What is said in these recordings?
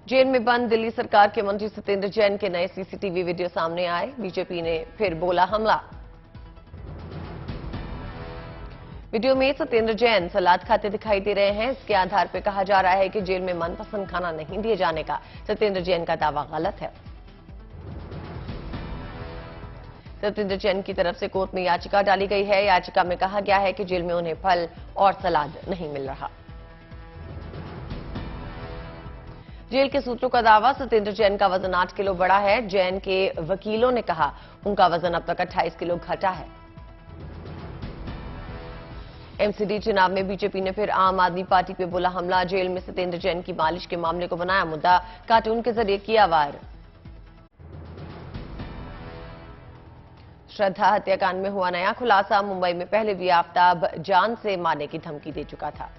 Jail में बंद दिल्ली सरकार के मंत्री सत्येंद्र जैन के नए सीसीटीवी वीडियो सामने आए। बीजेपी ने फिर बोला हमला। वीडियो में सत्येंद्र जैन सलाद खाते दिखाई दे रहे हैं। इसके आधार पर कहा जा रहा है कि जेल में मनपसंद खाना नहीं दिए जाने का सत्येंद्र जैन का दावा गलत है। सत्येंद्र जैन की तरफ से कोर्ट में याचिका डाली गई है। याचिका में कहा गया है कि जेल में उन्हें फल और सलाद नहीं मिल रहा। जेल के सूत्रों का दावा, सत्येंद्र जैन का वजन 8 किलो बढ़ा है। जैन के वकीलों ने कहा उनका वजन अब तक 28 किलो घटा है। एमसीडी चुनाव में बीजेपी ने फिर आम आदमी पार्टी पे बोला हमला। जेल में सत्येंद्र जैन की मालिश के मामले को बनाया मुद्दा, कार्टून के जरिए किया वार। श्रद्धा हत्याकांड में हुआ नया खुलासा। मुंबई में पहले भी आफताब जान से मारने की धमकी दे चुका था।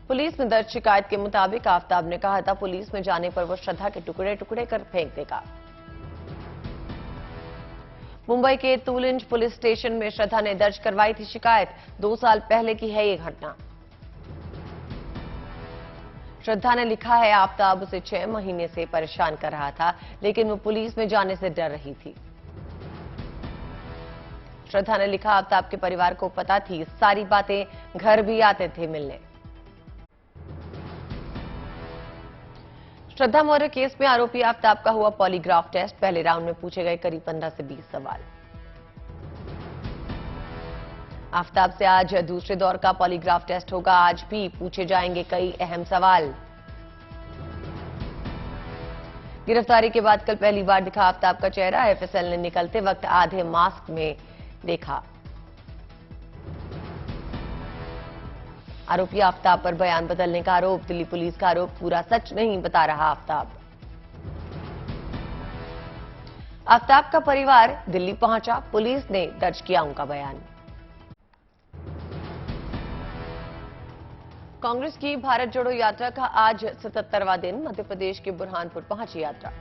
पुलिस में दर्ज शिकायत के मुताबिक आफताब ने कहा था पुलिस में जाने पर वो श्रद्धा के टुकड़े टुकड़े कर फेंक देगा। मुंबई के तूलिंज पुलिस स्टेशन में श्रद्धा ने दर्ज करवाई थी शिकायत। 2 साल पहले की है ये घटना। श्रद्धा ने लिखा है आफताब उसे 6 महीने से परेशान कर रहा था, लेकिन वो पुलिस में जाने से डर रही थी। श्रद्धा ने लिखा आफताब के परिवार को पता थी सारी बातें, घर भी आते थे मिलने। श्रद्धा मौर्य केस में आरोपी आफताब का हुआ पॉलीग्राफ टेस्ट। पहले राउंड में पूछे गए करीब 15 से 20 सवाल। आफताब से आज दूसरे दौर का पॉलीग्राफ टेस्ट होगा। आज भी पूछे जाएंगे कई अहम सवाल। गिरफ्तारी के बाद कल पहली बार दिखा आफताब का चेहरा। एफएसएल ने निकलते वक्त आधे मास्क में देखा। आरोपी आफताब पर बयान बदलने का आरोप। दिल्ली पुलिस का आरोप पूरा सच नहीं बता रहा आफताब। आफताब का परिवार दिल्ली पहुंचा। पुलिस ने दर्ज किया उनका बयान। कांग्रेस की भारत जोड़ो यात्रा का आज 77वां दिन। मध्य प्रदेश के बुरहानपुर पहुंची यात्रा।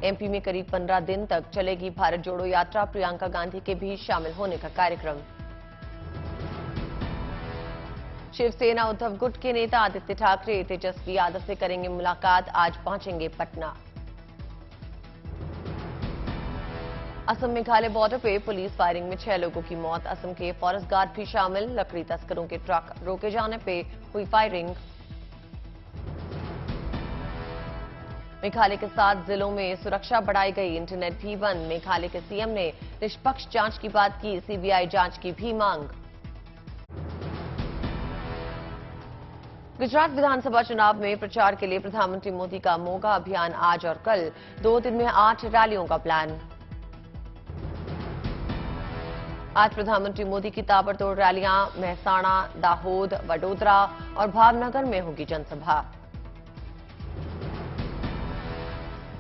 एमपी में करीब 15 दिन तक चलेगी भारत जोड़ो यात्रा। प्रियंका गांधी के भी शामिल होने का कार्यक्रम। शिवसेना उद्धव गुट के नेता आदित्य ठाकरे तेजस्वी यादव से करेंगे मुलाकात। आज पहुंचेंगे पटना। असम मेघालय बॉर्डर पे पुलिस फायरिंग में 6 लोगों की मौत। असम के फॉरेस्ट गार्ड भी शामिल। लकड़ी तस्करों के ट्रक रोके जाने पे हुई फायरिंग। मेघालय के 7 जिलों में सुरक्षा बढ़ाई गई। इंटरनेट भी बंद। मेघालय के सीएम ने निष्पक्ष जांच की बात की। सीबीआई जांच की भी मांग। गुजरात विधानसभा चुनाव में प्रचार के लिए प्रधानमंत्री मोदी का मोगा अभियान आज और कल 2 दिन में 8 रैलियों का प्लान। आज प्रधानमंत्री मोदी की ताबड़तोड़ रैलियां मेहसाणा, दाहोद, वडोदरा और भावनगर में होगी जनसभा।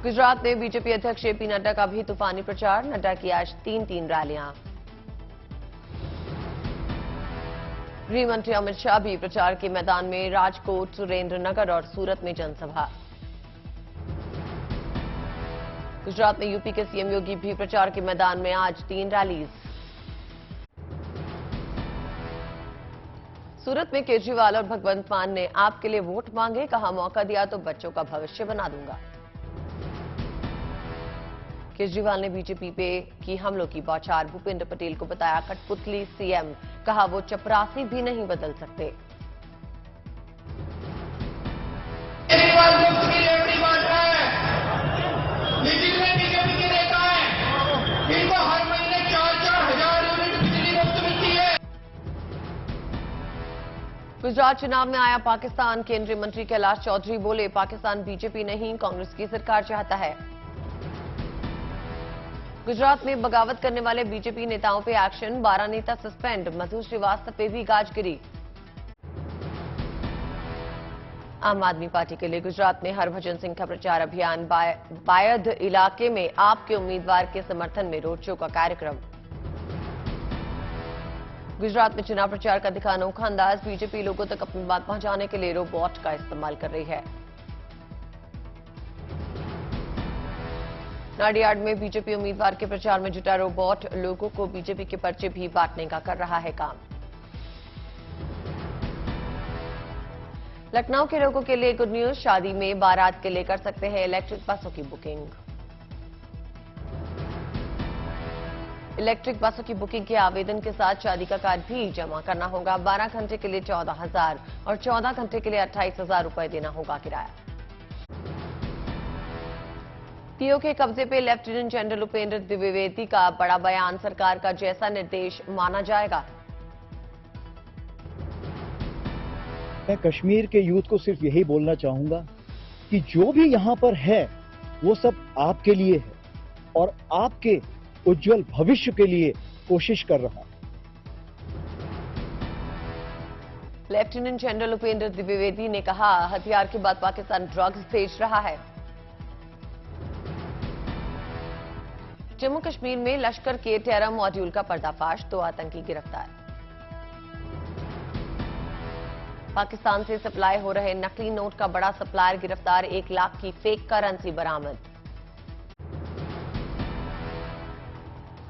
गुजरात में बीजेपी अध्यक्ष जेपी नड्डा का भी तूफानी प्रचार। नड्डा की आज 3 रैलियां। गृह मंत्री अमित शाह भी प्रचार के मैदान में। राजकोट, सुरेंद्रनगर और सूरत में जनसभा। गुजरात में यूपी के सीएम योगी भी प्रचार के मैदान में। आज 3 रैलीज। सूरत में केजरीवाल और भगवंत मान ने आपके लिए वोट मांगे। कहा मौका दिया तो बच्चों का भविष्य बना दूंगा। केजरीवाल ने बीजेपी पे की हमलों की बौछार। भूपेंद्र पटेल को बताया कठपुतली सीएम। कहा वो चपरासी भी नहीं बदल सकते। केजरीवाल मुफ्त की रेवड़ी बांट रहा है। दिल्ली में बीजेपी के नेता हैं, इनको हर महीने 4-4 हजार यूनिट बिजली मुफ्त मिलती है। गुजरात चुनाव में आया पाकिस्तान। केंद्रीय मंत्री कैलाश चौधरी बोले पाकिस्तान बीजेपी नहीं कांग्रेस की सरकार चाहता है। गुजरात में बगावत करने वाले बीजेपी नेताओं पे एक्शन। 12 नेता सस्पेंड। मधु श्रीवास्तव पे भी गाज गिरी। आम आदमी पार्टी के लिए गुजरात में हरभजन सिंह का प्रचार अभियान। बायद इलाके में आपके उम्मीदवार के समर्थन में रोड शो का कार्यक्रम। गुजरात में चुनाव प्रचार का दिखा अनोखा अंदाज। बीजेपी लोगों तक अपनी बात पहुंचाने के लिए रोबोट का इस्तेमाल कर रही है। नाडियाड में बीजेपी उम्मीदवार के प्रचार में जुटा रोबोट लोगों को बीजेपी के पर्चे भी बांटने का कर रहा है काम। लखनऊ के लोगों के लिए गुड न्यूज, शादी में बारात के लिए कर सकते हैं इलेक्ट्रिक बसों की बुकिंग। इलेक्ट्रिक बसों की बुकिंग के आवेदन के साथ शादी का कार्ड भी जमा करना होगा। 12 घंटे के लिए 14,000 और 14 घंटे के लिए 28,000 रुपए देना होगा किराया। पीओ के कब्जे पे लेफ्टिनेंट जनरल उपेंद्र द्विवेदी का बड़ा बयान, सरकार का जैसा निर्देश माना जाएगा। मैं कश्मीर के यूथ को सिर्फ यही बोलना चाहूंगा कि जो भी यहां पर है वो सब आपके लिए है और आपके उज्जवल भविष्य के लिए कोशिश कर रहा है। लेफ्टिनेंट जनरल उपेंद्र द्विवेदी ने कहा, हथियार के बाद पाकिस्तान ड्रग्स भेज रहा है। जम्मू कश्मीर में लश्कर के टेरर मॉड्यूल का पर्दाफाश, 2 आतंकी गिरफ्तार। पाकिस्तान से सप्लाई हो रहे नकली नोट का बड़ा सप्लायर गिरफ्तार, 1 लाख की फेक करेंसी बरामद।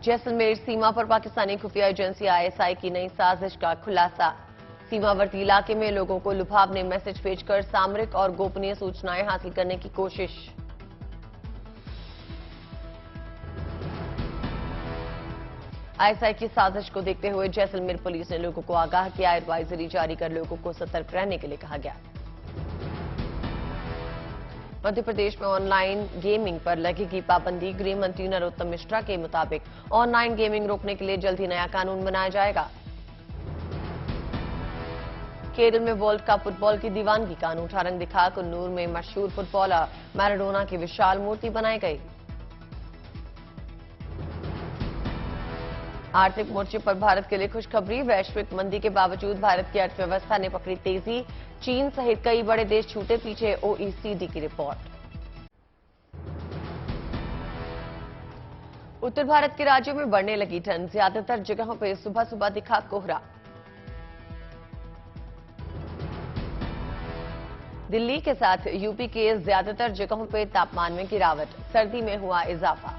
जैसलमेर सीमा पर पाकिस्तानी खुफिया एजेंसी आईएसआई की नई साजिश का खुलासा, सीमावर्ती इलाके में लोगों को लुभावने मैसेज भेजकर सामरिक और गोपनीय सूचनाएं हासिल करने की कोशिश। आईएसआई की साजिश को देखते हुए जैसलमेर पुलिस ने लोगों को आगाह किया, एडवाइजरी जारी कर लोगों को सतर्क रहने के लिए कहा गया। मध्य प्रदेश में ऑनलाइन गेमिंग पर लगेगी पाबंदी, गृह मंत्री नरोत्तम मिश्रा के मुताबिक ऑनलाइन गेमिंग रोकने के लिए जल्द ही नया कानून बनाया जाएगा। केरल में वर्ल्ड कप फुटबॉल की दीवानगी का अनूठा रंग दिखा, कन्नूर में मशहूर फुटबॉलर मैराडोना की विशाल मूर्ति बनाई गई। आर्थिक मोर्चे पर भारत के लिए खुशखबरी, वैश्विक मंदी के बावजूद भारत की अर्थव्यवस्था ने पकड़ी तेजी, चीन सहित कई बड़े देश छूटे पीछे, ओईसीडी की रिपोर्ट। उत्तर भारत के राज्यों में बढ़ने लगी ठंड, ज्यादातर जगहों पर सुबह सुबह दिखा कोहरा। दिल्ली के साथ यूपी के ज्यादातर जगहों पर तापमान में गिरावट, सर्दी में हुआ इजाफा।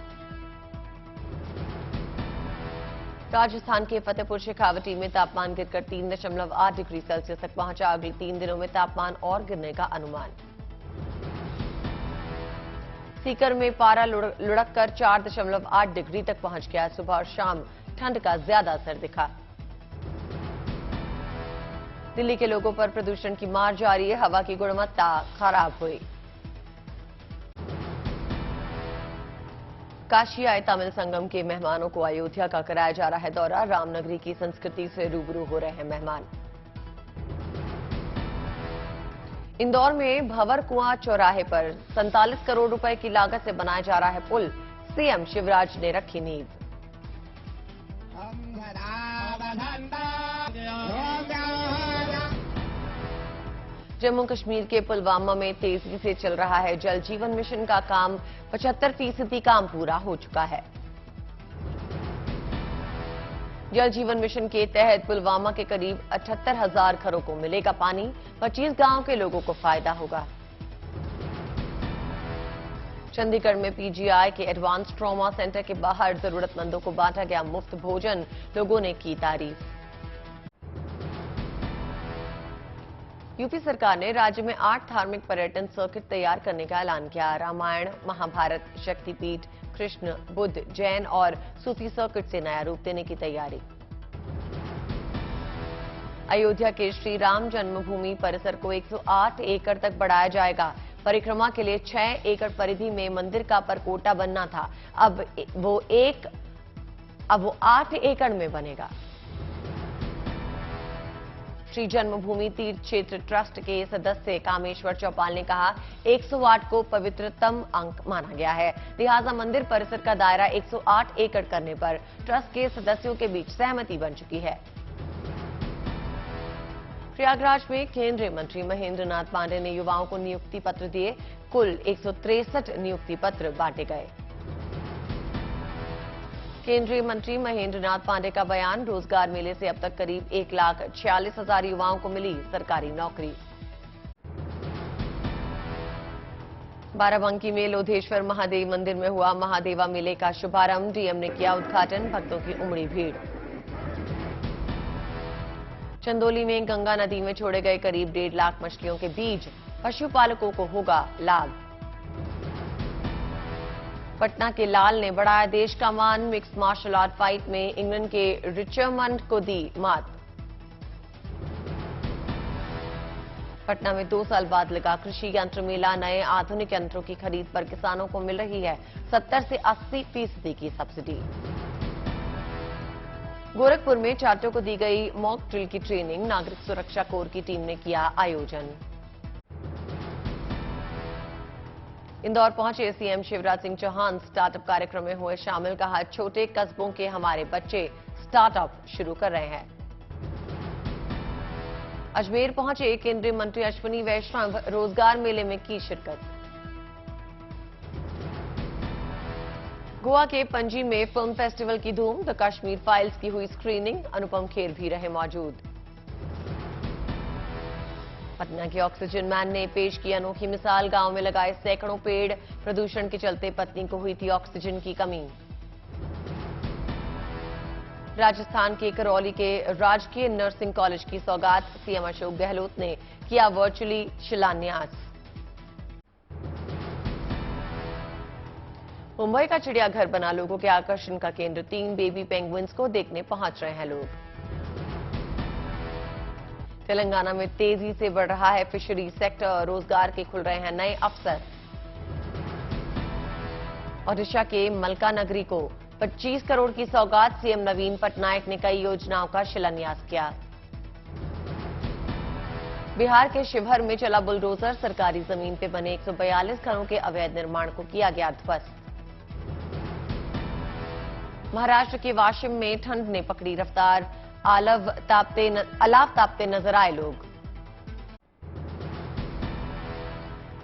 राजस्थान के फतेहपुर शेखावटी में तापमान गिरकर 3.8 डिग्री सेल्सियस तक पहुंचा, अगले 3 दिनों में तापमान और गिरने का अनुमान। सीकर में पारा लुढ़ककर 4.8 डिग्री तक पहुंच गया, सुबह और शाम ठंड का ज्यादा असर दिखा। दिल्ली के लोगों पर प्रदूषण की मार जारी है, हवा की गुणवत्ता खराब हुई। काशी आए तमिल संगम के मेहमानों को अयोध्या का कराया जा रहा है दौरा, रामनगरी की संस्कृति से रूबरू हो रहे हैं मेहमान। इंदौर में भंवर कुआं चौराहे पर 47 करोड़ रुपए की लागत से बनाया जा रहा है पुल, सीएम शिवराज ने रखी नींव। जम्मू कश्मीर के पुलवामा में तेजी से चल रहा है जल जीवन मिशन का काम, 75% काम पूरा हो चुका है। जल जीवन मिशन के तहत पुलवामा के करीब 78,000 घरों को मिलेगा पानी, 25 गांव के लोगों को फायदा होगा। चंडीगढ़ में पीजीआई के एडवांस ट्रॉमा सेंटर के बाहर जरूरतमंदों को बांटा गया मुफ्त भोजन, लोगों ने की तारीफ। यूपी सरकार ने राज्य में 8 धार्मिक पर्यटन सर्किट तैयार करने का ऐलान किया। रामायण, महाभारत, शक्तिपीठ, कृष्ण, बुद्ध, जैन और सूफी सर्किट से नया रूप देने की तैयारी। अयोध्या के श्री राम जन्मभूमि परिसर को 108 एकड़ तक बढ़ाया जाएगा। परिक्रमा के लिए 6 एकड़ परिधि में मंदिर का परकोटा बनना था, अब वो 8 एकड़ में बनेगा। श्री जन्मभूमि तीर्थ क्षेत्र ट्रस्ट के सदस्य कामेश्वर चौपाल ने कहा, 108 को पवित्रतम अंक माना गया है, लिहाजा मंदिर परिसर का दायरा 108 एकड़ करने पर ट्रस्ट के सदस्यों के बीच सहमति बन चुकी है। प्रयागराज में केंद्रीय मंत्री महेंद्र नाथ पांडे ने युवाओं को नियुक्ति पत्र दिए, कुल 163 नियुक्ति पत्र बांटे गए। केंद्रीय मंत्री महेंद्र नाथ पांडे का बयान, रोजगार मेले से अब तक करीब 1,46,000 युवाओं को मिली सरकारी नौकरी। बाराबंकी में लोधेश्वर महादेव मंदिर में हुआ महादेवा मेले का शुभारंभ, डीएम ने किया उद्घाटन, भक्तों की उमड़ी भीड़। चंदौली में गंगा नदी में छोड़े गए करीब 1.5 लाख मछलियों के बीज पशुपालकों को होगा लाभ। पटना के लाल ने बढ़ाया देश का मान। मिक्स मार्शल आर्ट फाइट में इंग्लैंड के रिचर्मंड को दी मात। पटना में 2 साल बाद लगा कृषि यंत्र मेला। नए आधुनिक यंत्रों की खरीद पर किसानों को मिल रही है 70 से 80% की सब्सिडी। गोरखपुर में छात्रों को दी गई मॉक ड्रिल की ट्रेनिंग। नागरिक सुरक्षा कोर की टीम ने किया आयोजन। इंदौर पहुंचे सीएम शिवराज सिंह चौहान। स्टार्टअप कार्यक्रम में हुए शामिल। कहा, छोटे कस्बों के हमारे बच्चे स्टार्टअप शुरू कर रहे हैं। अजमेर पहुंचे केंद्रीय मंत्री अश्विनी वैष्णव। रोजगार मेले में की शिरकत। गोवा के पणजी में फिल्म फेस्टिवल की धूम। द कश्मीर फाइल्स की हुई स्क्रीनिंग। अनुपम खेर भी रहे मौजूद। पटना के ऑक्सीजन मैन ने पेश की अनोखी मिसाल। गांव में लगाए सैकड़ों पेड़। प्रदूषण के चलते पत्नी को हुई थी ऑक्सीजन की कमी। राजस्थान के करौली के राजकीय नर्सिंग कॉलेज की सौगात। सीएम अशोक गहलोत ने किया वर्चुअली शिलान्यास। मुंबई का चिड़ियाघर बना लोगों के आकर्षण का केंद्र। 3 बेबी पेंगुइन्स को देखने पहुंच रहे हैं लोग। तेलंगाना में तेजी से बढ़ रहा है फिशरी सेक्टर। रोजगार के खुल रहे हैं नए अवसर। ओडिशा के मलकानगिरी को 25 करोड़ की सौगात। सीएम नवीन पटनायक ने कई योजनाओं का शिलान्यास किया। बिहार के शिवहर में चला बुलडोजर। सरकारी जमीन पर बने 142 घरों के अवैध निर्माण को किया गया ध्वस्त। महाराष्ट्र के वाशिम में ठंड ने पकड़ी रफ्तार। अलाव तापते नजर आए लोग।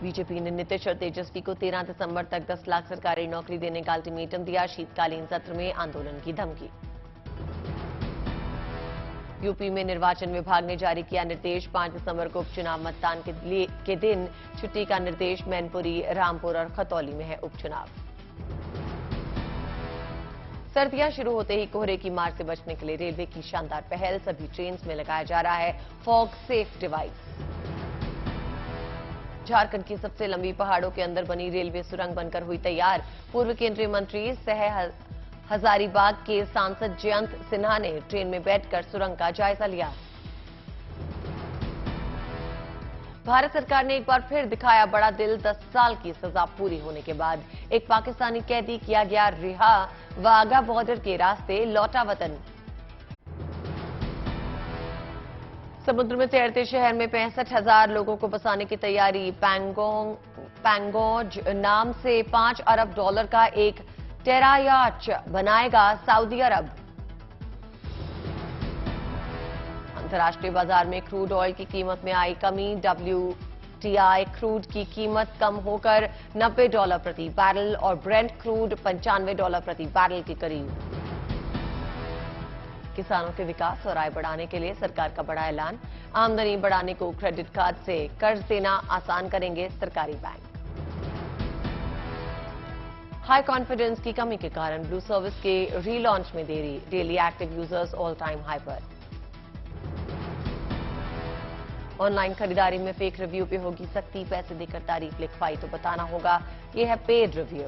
बीजेपी ने नीतीश और तेजस्वी को 13 दिसंबर तक 10 लाख सरकारी नौकरी देने का अल्टीमेटम दिया। शीतकालीन सत्र में आंदोलन की धमकी। यूपी में निर्वाचन विभाग ने जारी किया निर्देश। 5 दिसंबर को उपचुनाव मतदान के दिन छुट्टी का निर्देश। मैनपुरी, रामपुर और खतौली में है उपचुनाव। सर्दियां शुरू होते ही कोहरे की मार से बचने के लिए रेलवे की शानदार पहल। सभी ट्रेन्स में लगाया जा रहा है फॉग सेफ डिवाइस। झारखंड की सबसे लंबी पहाड़ों के अंदर बनी रेलवे सुरंग बनकर हुई तैयार। पूर्व केंद्रीय मंत्री सह हजारीबाग के सांसद जयंत सिन्हा ने ट्रेन में बैठकर सुरंग का जायजा लिया। भारत सरकार ने एक बार फिर दिखाया बड़ा दिल। 10 साल की सजा पूरी होने के बाद एक पाकिस्तानी कैदी किया गया रिहा। वाघा बॉर्डर के रास्ते लौटा वतन। समुद्र में तैरते शहर में 65,000 लोगों को बसाने की तैयारी। पैंगोंग नाम से $5 अरब का एक टेरायाच बनाएगा सऊदी अरब। अंतर्राष्ट्रीय बाजार में क्रूड ऑयल की कीमत में आई कमी। WTI क्रूड की कीमत कम होकर $90 प्रति बैरल और ब्रेंट क्रूड $95 प्रति बैरल के करीब। किसानों के विकास और आय बढ़ाने के लिए सरकार का बड़ा ऐलान। आमदनी बढ़ाने को क्रेडिट कार्ड से कर्ज देना आसान करेंगे सरकारी बैंक। हाई कॉन्फिडेंस की कमी के कारण ब्लू सर्विस के रीलॉन्च में देरी। Daily active users all time high पर। ऑनलाइन खरीदारी में फेक रिव्यू पे होगी सख्ती। पैसे देकर तारीफ लिखवाई तो बताना होगा ये है पेड रिव्यू।